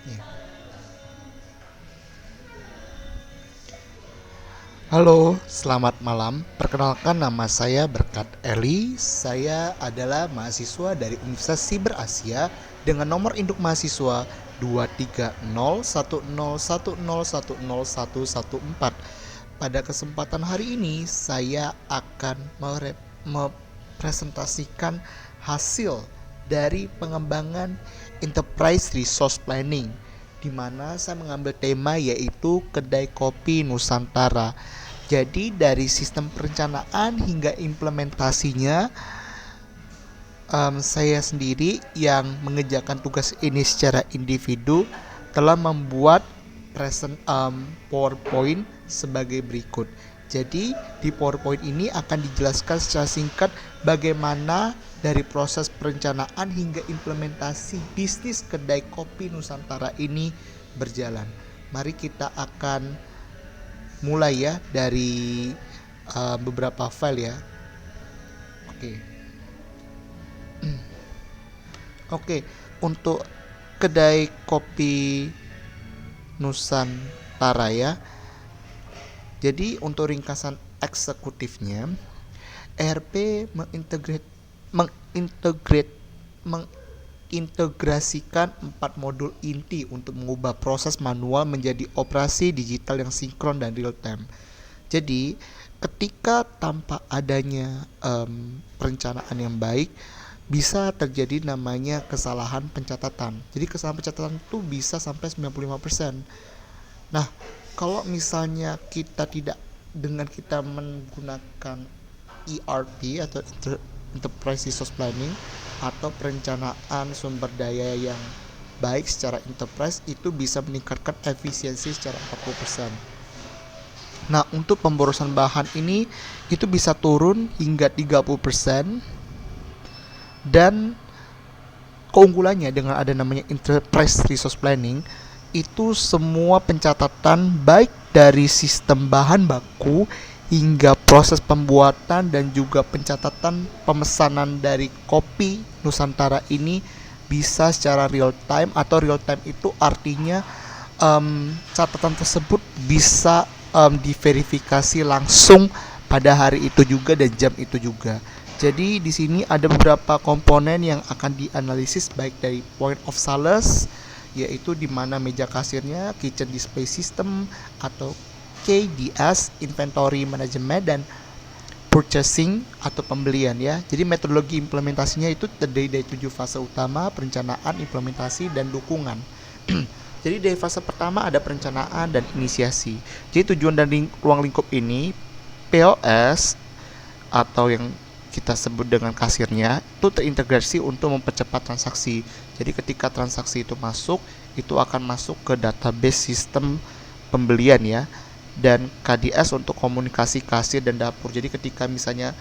Ya. Halo, selamat malam. Perkenalkan nama saya Berkat Eli. Saya adalah mahasiswa dari Universitas Siber Asia dengan nomor induk mahasiswa 23010101014. Pada kesempatan hari ini saya akan mempresentasikan hasil dari pengembangan Enterprise Resource Planning, di mana saya mengambil tema yaitu kedai kopi Nusantara. Jadi dari sistem perencanaan hingga implementasinya, saya sendiri yang mengerjakan tugas ini secara individu telah membuat PowerPoint sebagai berikut. Jadi di PowerPoint ini akan dijelaskan secara singkat bagaimana dari proses perencanaan hingga implementasi bisnis kedai kopi Nusantara ini berjalan. Mari kita akan mulai ya dari beberapa file ya. Oke. Oke, untuk kedai kopi Nusantara ya. Jadi untuk ringkasan eksekutifnya, ERP mengintegrasikan 4 modul inti untuk mengubah proses manual menjadi operasi digital yang sinkron dan real time. Jadi ketika tanpa adanya perencanaan yang baik, bisa terjadi namanya kesalahan pencatatan. Jadi kesalahan pencatatan itu bisa sampai 95%. Nah, kalau misalnya kita tidak, dengan kita menggunakan ERP atau Enterprise Resource Planning atau perencanaan sumber daya yang baik secara enterprise, itu bisa meningkatkan efisiensi secara 40%. Nah, untuk pemborosan bahan ini itu bisa turun hingga 30%. Dan keunggulannya dengan ada namanya Enterprise Resource Planning, itu semua pencatatan baik dari sistem bahan baku hingga proses pembuatan dan juga pencatatan pemesanan dari kopi Nusantara ini bisa secara real time. Atau real time itu artinya catatan tersebut bisa diverifikasi langsung pada hari itu juga dan jam itu juga. Jadi di sini ada beberapa komponen yang akan dianalisis baik dari point of sales, yaitu di mana meja kasirnya, kitchen display system atau KDS, inventory management, dan purchasing atau pembelian ya. Jadi metodologi implementasinya itu terdiri dari 7 fase utama: perencanaan, implementasi, dan dukungan. Jadi dari fase pertama ada perencanaan dan inisiasi. Jadi tujuan dari ruang lingkup ini, POS atau yang kita sebut dengan kasirnya, itu terintegrasi untuk mempercepat transaksi. Jadi ketika transaksi itu masuk, itu akan masuk ke database sistem pembelian ya. Dan KDS untuk komunikasi kasir dan dapur. Jadi ketika misalnya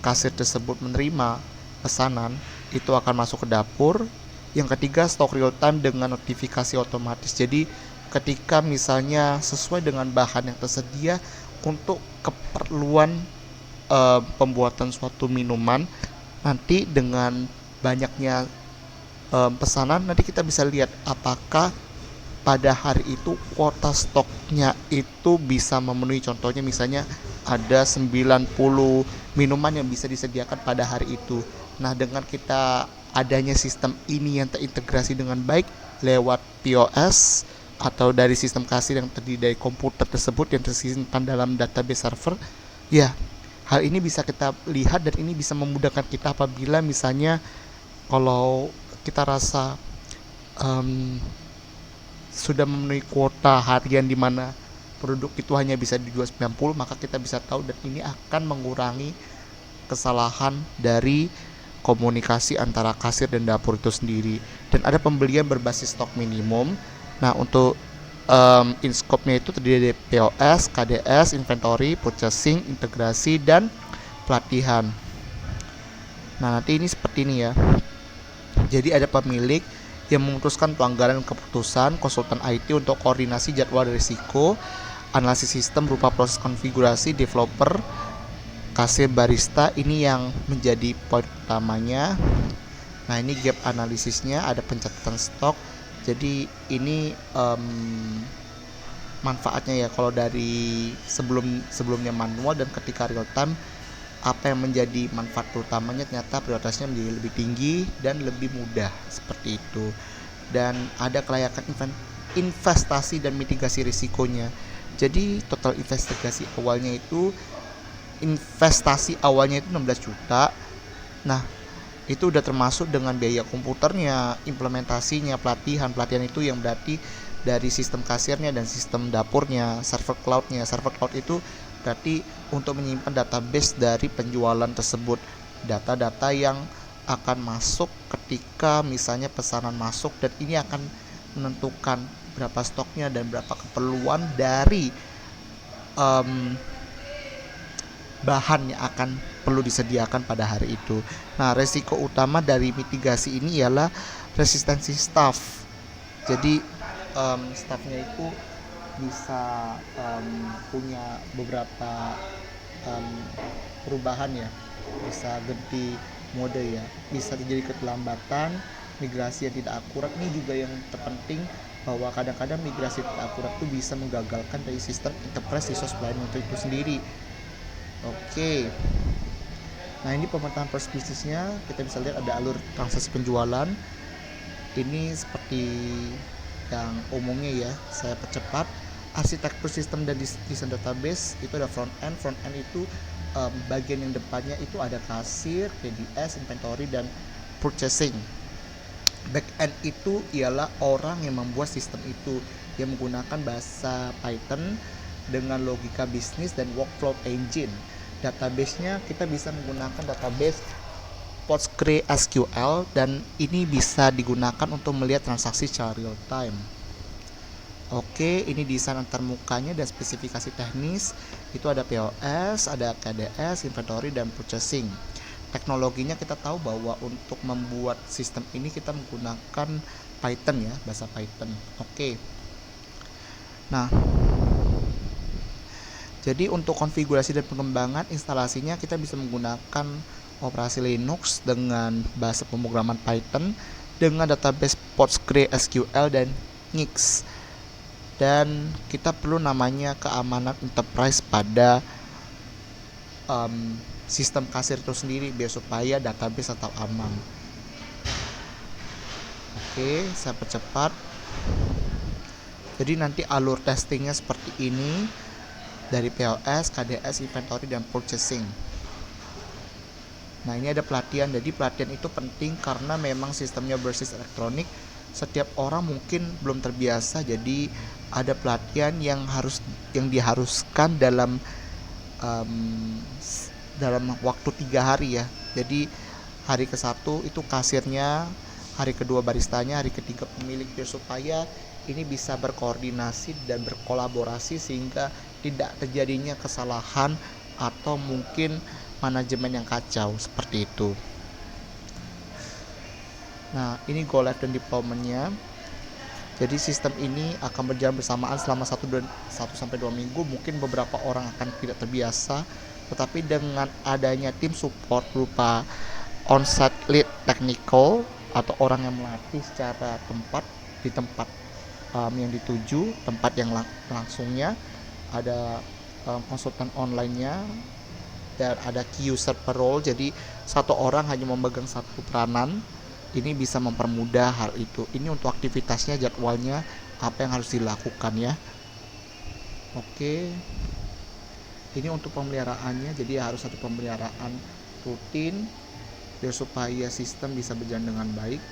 kasir tersebut menerima pesanan, itu akan masuk ke dapur. Yang ketiga, stok real time dengan notifikasi otomatis. Jadi ketika misalnya sesuai dengan bahan yang tersedia untuk keperluan pembuatan suatu minuman, nanti dengan banyaknya pesanan, nanti kita bisa lihat apakah pada hari itu kuota stoknya itu bisa memenuhi. Contohnya misalnya ada 90 minuman yang bisa disediakan pada hari itu. Nah, dengan kita adanya sistem ini yang terintegrasi dengan baik lewat POS atau dari sistem kasir yang terdiri dari komputer tersebut yang tersimpan dalam database server, ya, hal ini bisa kita lihat dan ini bisa memudahkan kita apabila misalnya kalau kita rasa sudah memenuhi kuota harian di mana produk itu hanya bisa dijual 90, maka kita bisa tahu, dan ini akan mengurangi kesalahan dari komunikasi antara kasir dan dapur itu sendiri. Dan ada pembelian berbasis stok minimum. Nah, untuk in scope-nya itu terdiri dari POS, KDS, inventory, purchasing, integrasi, dan pelatihan. Nah, nanti ini seperti ini ya. Jadi ada pemilik yang memutuskan pelanggaran keputusan, konsultan IT untuk koordinasi jadwal risiko, analisis sistem berupa proses konfigurasi, developer, kasir, barista. Ini yang menjadi poin utamanya. Nah, ini gap analisisnya, ada pencatatan stok, Jadi ini manfaatnya ya kalau dari sebelumnya manual dan ketika real time, apa yang menjadi manfaat utamanya ternyata prioritasnya menjadi lebih tinggi dan lebih mudah seperti itu. Dan ada kelayakan investasi dan mitigasi risikonya. Jadi total investasi awalnya itu 16 juta. Nah, itu udah termasuk dengan biaya komputernya, implementasinya, pelatihan itu yang berarti dari sistem kasirnya dan sistem dapurnya, server cloud itu berarti untuk menyimpan database dari penjualan tersebut, data-data yang akan masuk ketika misalnya pesanan masuk, dan ini akan menentukan berapa stoknya dan berapa keperluan dari bahan yang akan perlu disediakan pada hari itu. Nah, resiko utama dari mitigasi ini ialah resistensi staff. Jadi staffnya itu bisa punya beberapa perubahan ya, bisa ganti mode ya, bisa terjadi keterlambatan, migrasi yang tidak akurat. Ini juga yang terpenting, bahwa kadang-kadang migrasi tidak akurat itu bisa menggagalkan dari sistem enterprise resource planning itu sendiri. Oke. Nah, ini pemetaan first bisnisnya, kita bisa lihat ada alur transaksi penjualan. Ini seperti yang umumnya ya, saya percepat. Arsitektur sistem dan desain database itu ada front end itu bagian yang depannya itu ada kasir, PDS, inventory, dan purchasing. Back end itu ialah orang yang membuat sistem itu, yang menggunakan bahasa Python dengan logika bisnis dan workflow engine. Database-nya kita bisa menggunakan database PostgreSQL, dan ini bisa digunakan untuk melihat transaksi secara real time. Oke, ini desain antarmukanya dan spesifikasi teknis. Itu ada POS, ada KDS, inventory, dan purchasing. Teknologinya kita tahu bahwa untuk membuat sistem ini kita menggunakan Python ya, bahasa Python. Oke. Nah, jadi untuk konfigurasi dan pengembangan instalasinya kita bisa menggunakan operasi Linux dengan bahasa pemrograman Python dengan database PostgreSQL dan Nginx. Dan kita perlu namanya keamanan enterprise pada sistem kasir itu sendiri biar supaya database tetap aman. Oke, saya percepat. Jadi nanti alur testingnya seperti ini, dari POS, KDS, inventory, dan purchasing. Nah, ini ada pelatihan. Jadi pelatihan itu penting karena memang sistemnya berbasis elektronik. Setiap orang mungkin belum terbiasa, jadi ada pelatihan yang diharuskan dalam waktu 3 hari ya. Jadi hari ke-1 itu kasirnya, hari kedua baristanya, hari ketiga pemilik, biar supaya ini bisa berkoordinasi dan berkolaborasi sehingga tidak terjadinya kesalahan atau mungkin manajemen yang kacau seperti itu. Nah, ini go live dan deployment-nya. Jadi sistem ini akan berjalan bersamaan selama 1-2 minggu. Mungkin beberapa orang akan tidak terbiasa, tetapi dengan adanya tim support berupa on-site lead technical atau orang yang melatih secara di tempat yang dituju, tempat yang langsungnya, ada konsultan online-nya, dan ada key user per role. Jadi satu orang hanya memegang satu peranan. Ini bisa mempermudah hal itu. Ini untuk aktivitasnya, jadwalnya, apa yang harus dilakukan ya. Oke. Ini untuk pemeliharaannya, jadi harus ada pemeliharaan rutin biar supaya sistem bisa berjalan dengan baik.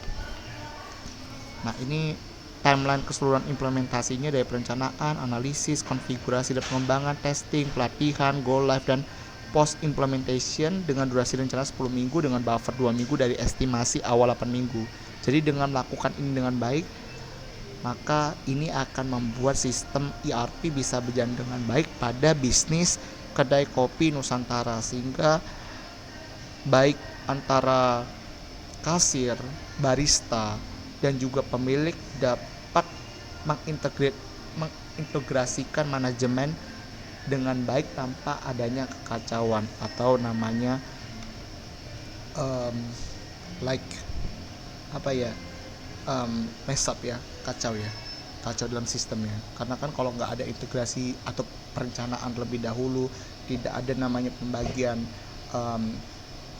Nah, ini timeline keseluruhan implementasinya dari perencanaan, analisis, konfigurasi dan pengembangan, testing, pelatihan, go live, dan post implementation dengan durasi rencana 10 minggu dengan buffer 2 minggu dari estimasi awal 8 minggu. Jadi dengan melakukan ini dengan baik, maka ini akan membuat sistem ERP bisa berjalan dengan baik pada bisnis kedai kopi Nusantara, sehingga baik antara kasir, barista, dan juga pemilik dapat mengintegrasikan manajemen dengan baik tanpa adanya kekacauan atau namanya mess up ya. kacau ya, kacau dalam sistemnya. Karena kan kalau nggak ada integrasi atau perencanaan lebih dahulu, tidak ada namanya pembagian um,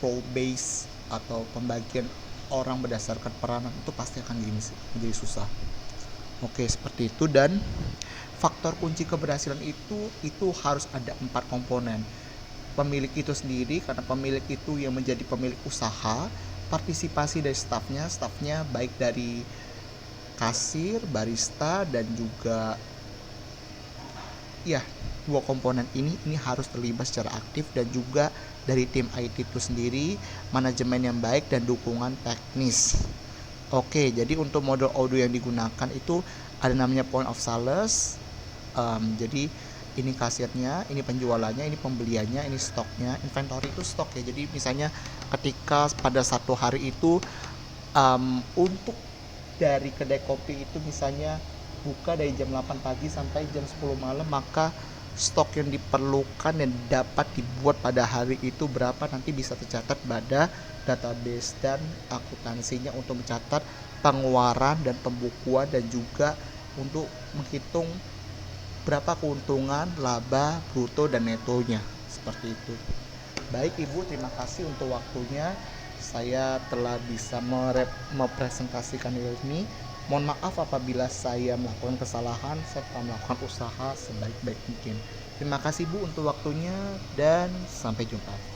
role base atau pembagian orang berdasarkan peranan, itu pasti akan gini sih, menjadi susah. Oke, seperti itu. Dan faktor kunci keberhasilan itu harus ada 4 komponen. Pemilik itu sendiri, karena pemilik itu yang menjadi pemilik usaha, partisipasi dari stafnya baik dari kasir, barista, dan juga ya, 2 komponen ini harus terlibat secara aktif, dan juga dari tim IT itu sendiri, manajemen yang baik dan dukungan teknis. Oke, jadi untuk model audio yang digunakan itu ada namanya point of sales. Jadi ini kasirnya, ini penjualannya, ini pembeliannya, ini stoknya. Inventory itu stok ya. Jadi misalnya ketika pada satu hari itu untuk dari kedai kopi itu misalnya buka dari jam 8 pagi sampai jam 10 malam, maka stok yang diperlukan dan dapat dibuat pada hari itu berapa, nanti bisa tercatat pada database dan akuntansinya untuk mencatat pengeluaran dan pembukuan, dan juga untuk menghitung berapa keuntungan, laba, bruto, dan netonya. Seperti itu. Baik Ibu, terima kasih untuk waktunya. Saya telah bisa mepresentasikan ini. Mohon maaf apabila saya melakukan kesalahan serta melakukan usaha sebaik-baik mungkin. Terima kasih Bu untuk waktunya, dan sampai jumpa.